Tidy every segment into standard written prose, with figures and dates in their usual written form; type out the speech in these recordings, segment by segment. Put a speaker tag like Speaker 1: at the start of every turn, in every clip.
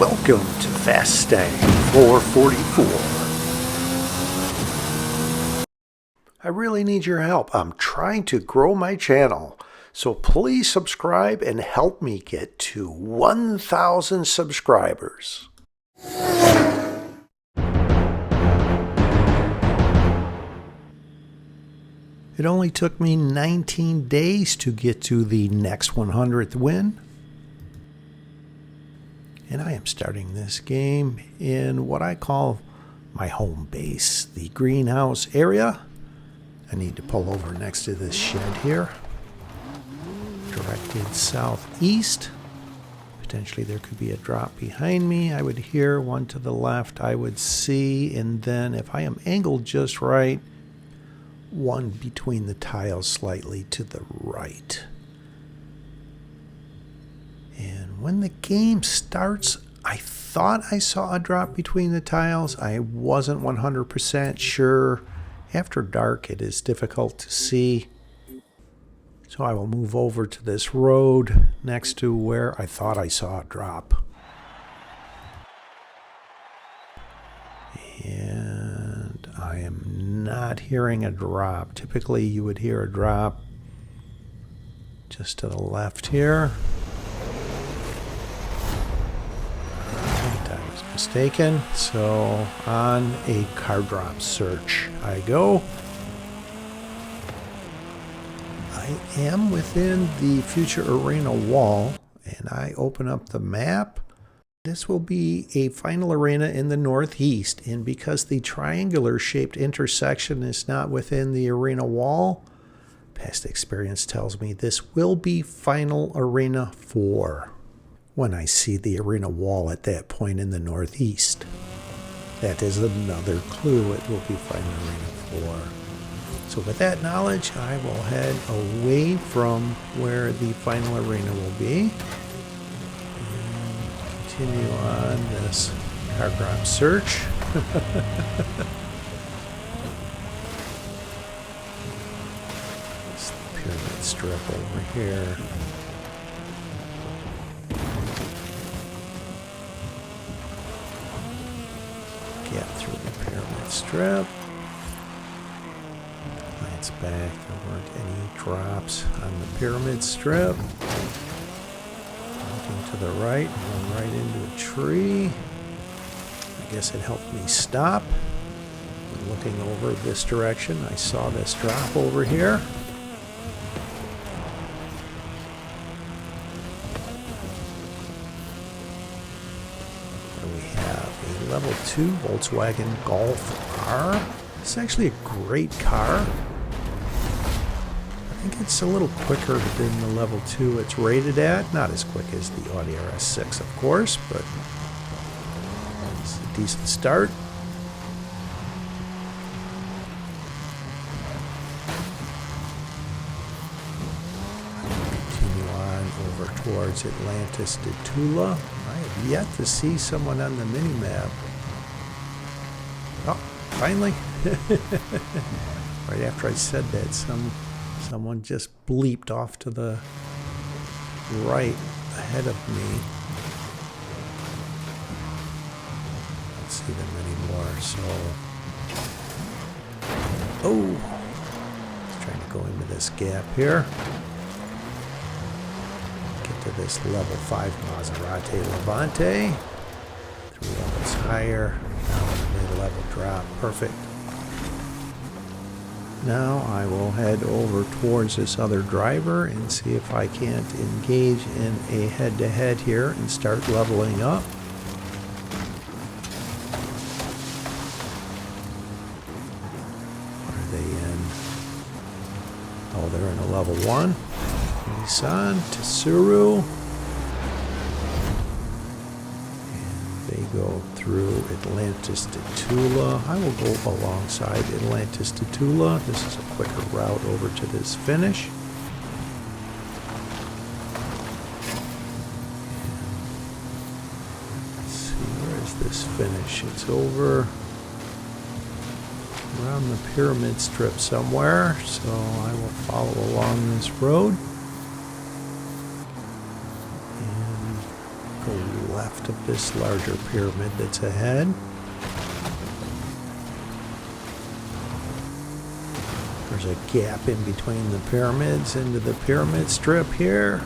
Speaker 1: Welcome to Fast Stang 444. I really need your help. I'm trying to grow my channel, so please subscribe and help me get to 1,000 subscribers. It only took me 19 days to get to the next 100th win. And I am starting this game in what I call my home base, the greenhouse area. I need to pull over next to this shed here. Directed southeast. Potentially there could be a drop behind me. I would hear one to the left. I would see, and then if I am angled just right, one between the tiles slightly to the right. And when the game starts, I thought I saw a drop between the tiles. I wasn't 100% sure. After dark, it is difficult to see. So I will move over to this road next to where I thought I saw a drop. And I am not hearing a drop. Typically, you would hear a drop just to the left here. Mistaken, so on a car drop search I go. I am within the future arena wall, and I open up the map. This will be a final arena in the northeast, and because the triangular shaped intersection is not within the arena wall, past experience tells me this will be final arena 4. When I see the arena wall at that point in the northeast. That is another clue. It will be final arena 4. So with that knowledge, I will head away from where the final arena will be. And continue on this car drop search. This pyramid strip over here. Get through the pyramid strip. Glance back, there weren't any drops on the pyramid strip. Looking to the right, going right into a tree. I guess it helped me stop. Looking over this direction, I saw this drop over here. Level 2 Volkswagen Golf R. It's actually a great car. I think it's a little quicker than the level 2 it's rated at. Not as quick as the Audi RS6, of course, but it's a decent start. Continue on over towards Atlantis de Tula. I have yet to see someone on the mini-map. Oh, finally. Right after I said that, someone just bleeped off to the right ahead of me. I don't see them anymore, so... Oh! Just trying to go into this gap here. To this level 5 Maserati Levante. 3 levels higher. Now a mid-level drop. Perfect. Now I will head over towards this other driver and see if I can't engage in a head-to-head here and start leveling up. What are they in? Oh, they're in a level 1. Nissan, Tsuru, and they go through Atlantis to Tula. I will go alongside Atlantis to Tula. This is a quicker route over to this finish. Let's see, where is this finish? It's over around the pyramid strip somewhere, so I will follow along this road. left of this larger pyramid that's ahead. There's a gap in between the pyramids into the pyramid strip here.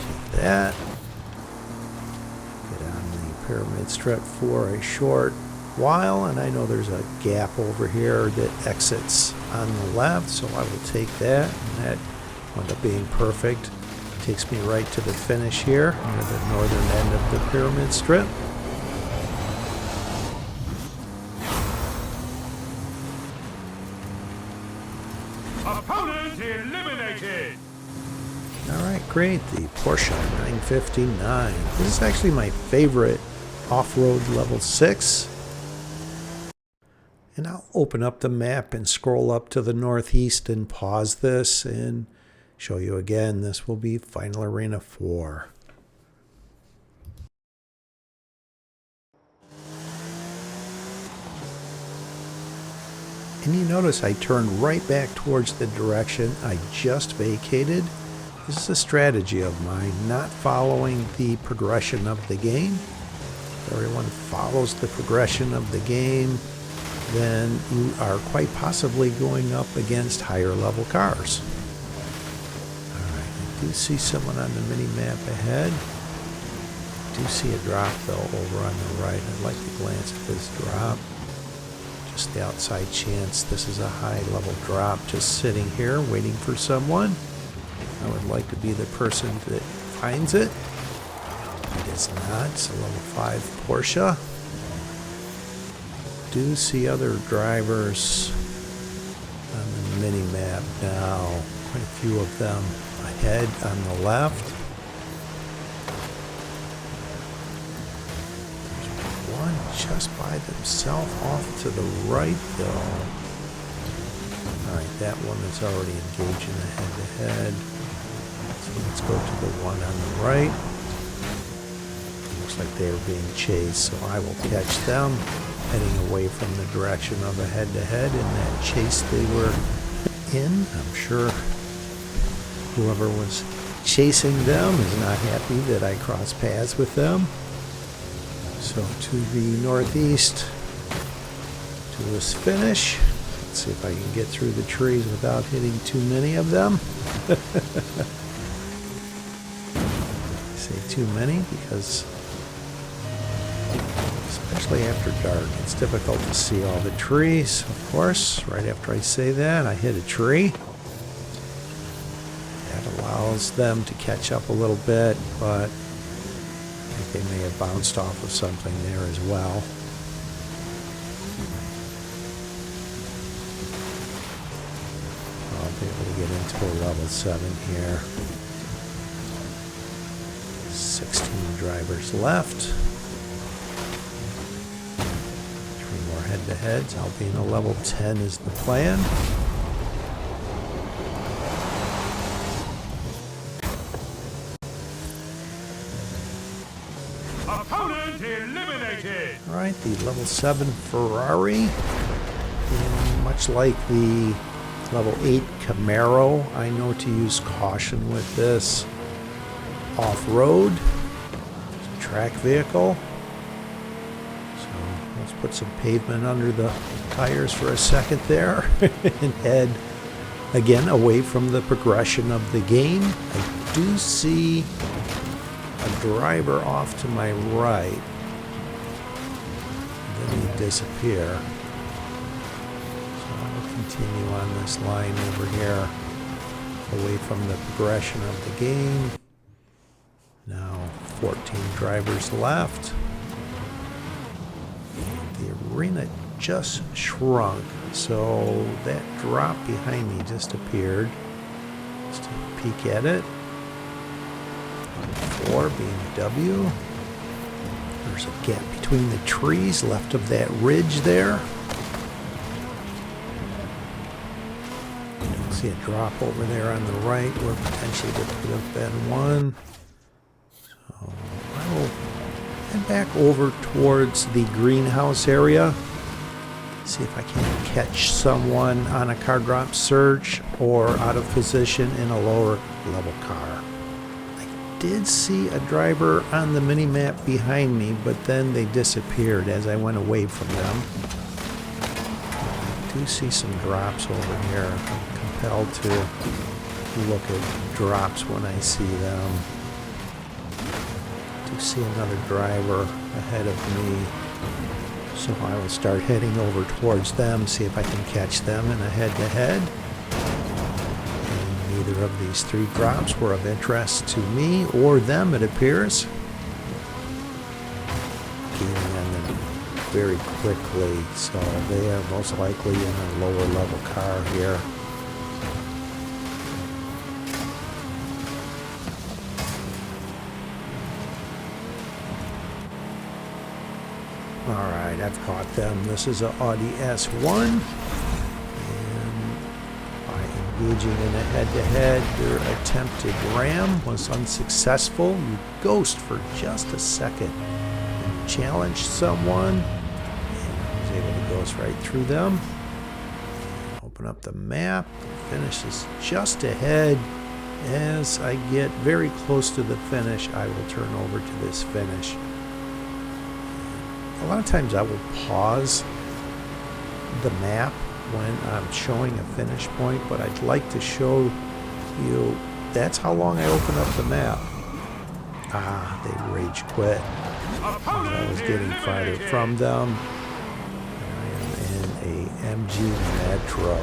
Speaker 1: Take that. Get on the pyramid strip for a short while, and I know there's a gap over here that exits on the left, so I will take that, and that wound up being perfect. Takes me right to the finish here near the northern end of the pyramid strip.
Speaker 2: Opponent eliminated!
Speaker 1: Alright, great. The Porsche 959. This is actually my favorite off-road level 6. And I'll open up the map and scroll up to the northeast and pause this and show you again. This will be Final Arena 4. And you notice I turned right back towards the direction I just vacated. This is a strategy of mine, not following the progression of the game. If everyone follows the progression of the game, then you are quite possibly going up against higher level cars. Alright, I do see someone on the mini-map ahead. I do see a drop though over on the right. I'd like to glance at this drop. Just the outside chance this is a high level drop just sitting here waiting for someone. I would like to be the person that finds it. It is not. It's a level 5 Porsche. Do see other drivers on the mini-map now. Quite a few of them ahead on the left. There's one just by themselves off to the right though. Alright, that one is already engaged in a head-to-head. So let's go to the one on the right. Looks like they are being chased, so I will catch them. Heading away from the direction of a head-to-head in that chase they were in. I'm sure whoever was chasing them is not happy that I crossed paths with them. So to the northeast to this finish. Let's see if I can get through the trees without hitting too many of them. I say too many because especially after dark, it's difficult to see all the trees. Of course, right after I say that, I hit a tree. That allows them to catch up a little bit, but I think they may have bounced off of something there as well. I'll be able to get into a level 7 here. 16 drivers left. Head-to-heads. I'll be in a level 10 is the plan.
Speaker 2: Opponent eliminated!
Speaker 1: Alright, the level 7 Ferrari. And much like the level 8 Camaro, I know to use caution with this. Off-road. It's a track vehicle. Let's put some pavement under the tires for a second there and head again away from the progression of the game. I do see a driver off to my right. And then he disappear. So I'll continue on this line over here away from the progression of the game. Now 14 drivers left. The arena just shrunk, so that drop behind me just appeared. Let's take a peek at it. 4 BMW. There's a gap between the trees left of that ridge there. You can see a drop over there on the right where potentially there could have been one. So I will head back over towards the greenhouse area. See if I can catch someone on a car drop search or out of position in a lower level car. I did see a driver on the mini-map behind me, but then they disappeared as I went away from them. I do see some drops over here. I'm compelled to look at drops when I see them. I do see another driver ahead of me, so I will start heading over towards them, see if I can catch them in a head-to-head. And neither of these three drops were of interest to me or them, it appears. Gaining on them very quickly, so they are most likely in a lower level car here. Alright, I've caught them. This is an Audi S1. And by engaging in a head-to-head, their attempted ram was unsuccessful. You ghost for just a second and challenge someone. And I was able to ghost right through them. Open up the map. The finish is just ahead. As I get very close to the finish, I will turn over to this finish. A lot of times I will pause the map when I'm showing a finish point, but I'd like to show you that's how long I open up the map. Ah, they rage quit. I was getting farther from them. I am in a MG Metro.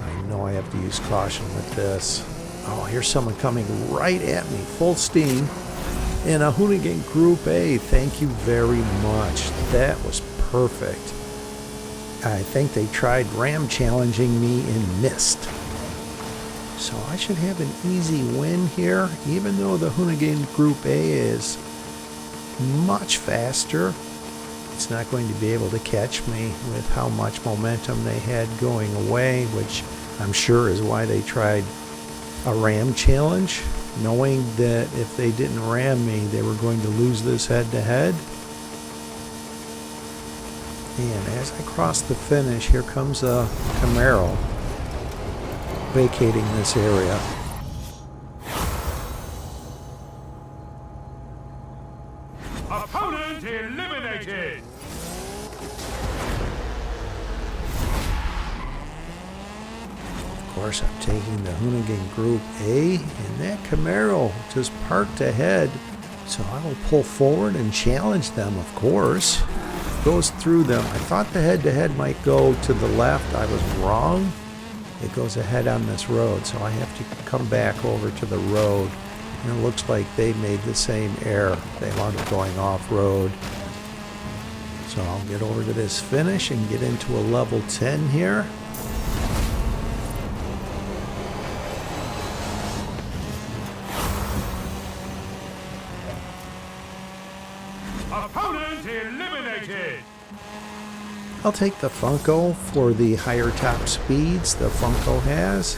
Speaker 1: I know I have to use caution with this. Oh, here's someone coming right at me, full steam. In a Hoonigan Group A, thank you very much. That was perfect. I think they tried ram challenging me and missed. So I should have an easy win here, even though the Hoonigan Group A is much faster. It's not going to be able to catch me with how much momentum they had going away, which I'm sure is why they tried a ram challenge, knowing that if they didn't ram me, they were going to lose this head-to-head. And as I cross the finish, here comes a Camaro vacating this area.
Speaker 2: Opponent eliminated.
Speaker 1: Of course, I'm taking the Hoonigan Group A, and that Camaro just parked ahead, so I will pull forward and challenge them, of course. Goes through them. I thought the head-to-head might go to the left. I was wrong. It goes ahead on this road, so I have to come back over to the road. And it looks like they made the same error. They wound up going off-road. So I'll get over to this finish and get into a level 10 here.
Speaker 2: Opponent eliminated.
Speaker 1: I'll take the Funko for the higher top speeds the Funko has,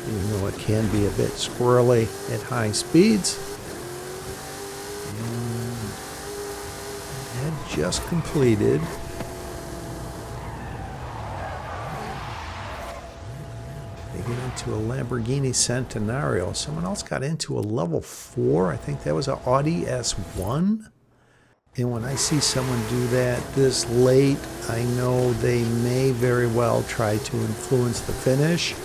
Speaker 1: even though it can be a bit squirrely at high speeds. And had just completed they get into a Lamborghini Centenario. Someone else got into a level 4. I think that was an Audi S1. And when I see someone do that this late, I know they may very well try to influence the finish.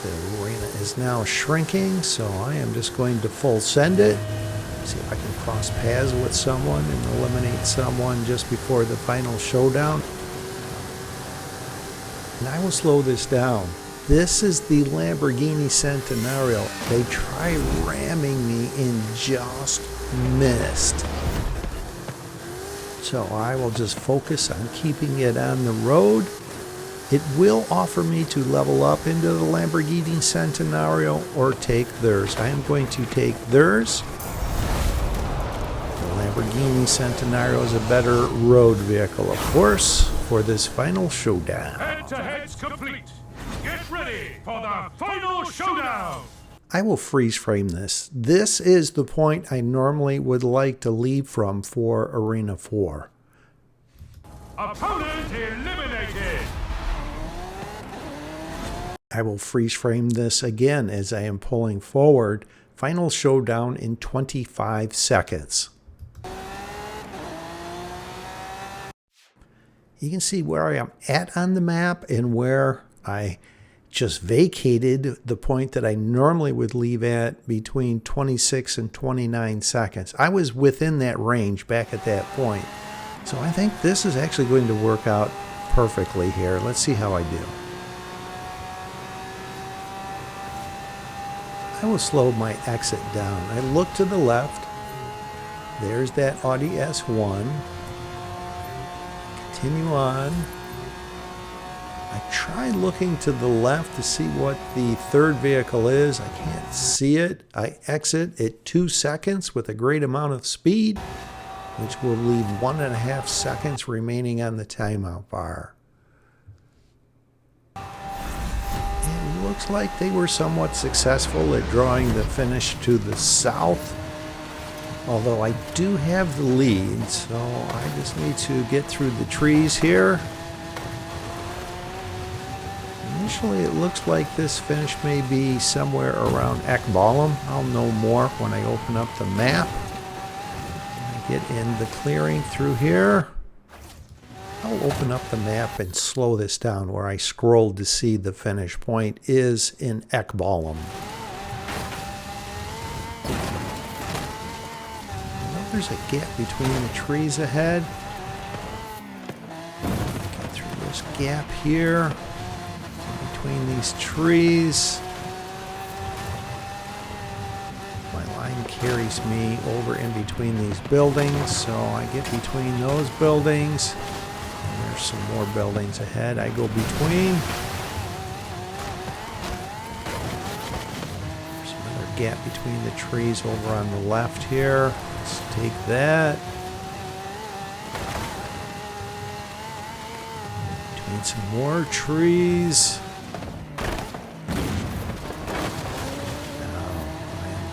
Speaker 1: The arena is now shrinking, so I am just going to full send it. See if I can cross paths with someone and eliminate someone just before the final showdown. And I will slow this down. This is the Lamborghini Centenario. They try ramming me and just missed. So I will just focus on keeping it on the road. It will offer me to level up into the Lamborghini Centenario or take theirs. I am going to take theirs. The Lamborghini Centenario is a better road vehicle, of course, for this final showdown.
Speaker 2: Head-to-head's complete. Get ready for the final showdown.
Speaker 1: I will freeze frame this. This is the point I normally would like to leave from for Arena 4.
Speaker 2: Opponent eliminated.
Speaker 1: I will freeze frame this again as I am pulling forward. Final showdown in 25 seconds. You can see where I am at on the map and where I just vacated the point that I normally would leave at between 26 and 29 seconds. I was within that range back at that point. So I think this is actually going to work out perfectly here. Let's see how I do. I will slow my exit down. I look to the left. There's that Audi S1. Continue on. I tried looking to the left to see what the third vehicle is. I can't see it. I exit at 2 seconds with a great amount of speed, which will leave 1.5 seconds remaining on the timeout bar. It looks like they were somewhat successful at drawing the finish to the south. Although I do have the lead, so I just need to get through the trees here. Initially, it looks like this finish may be somewhere around Ekballam. I'll know more when I open up the map. I get in the clearing through here. I'll open up the map and slow this down where I scrolled to see the finish point is in Ekballam. There's a gap between the trees ahead. Get through this gap here, between these trees. My line carries me over in between these buildings, so I get between those buildings. And there's some more buildings ahead I go between. There's another gap between the trees over on the left here. Let's take that. Between some more trees. Now I am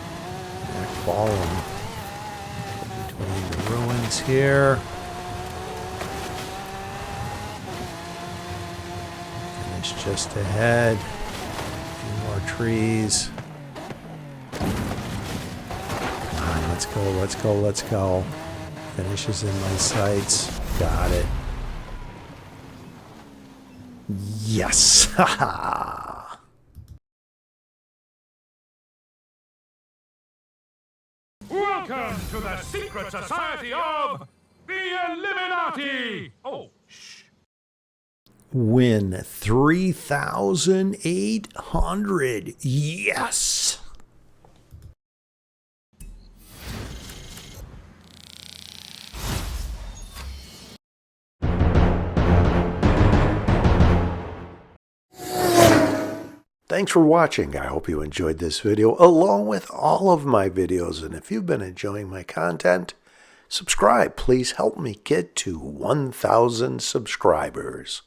Speaker 1: at Ekballam. Between the ruins here. Finish just ahead. A few more trees. Let's go, let's go, let's go. Finish is in my sights. Got it. Yes! Haha!
Speaker 2: Welcome to the secret society of the Illuminati! Oh, shh.
Speaker 1: Win 3,800. Yes! Thanks for watching. I hope you enjoyed this video along with all of my videos. And if you've been enjoying my content, subscribe. Please help me get to 1,000 subscribers.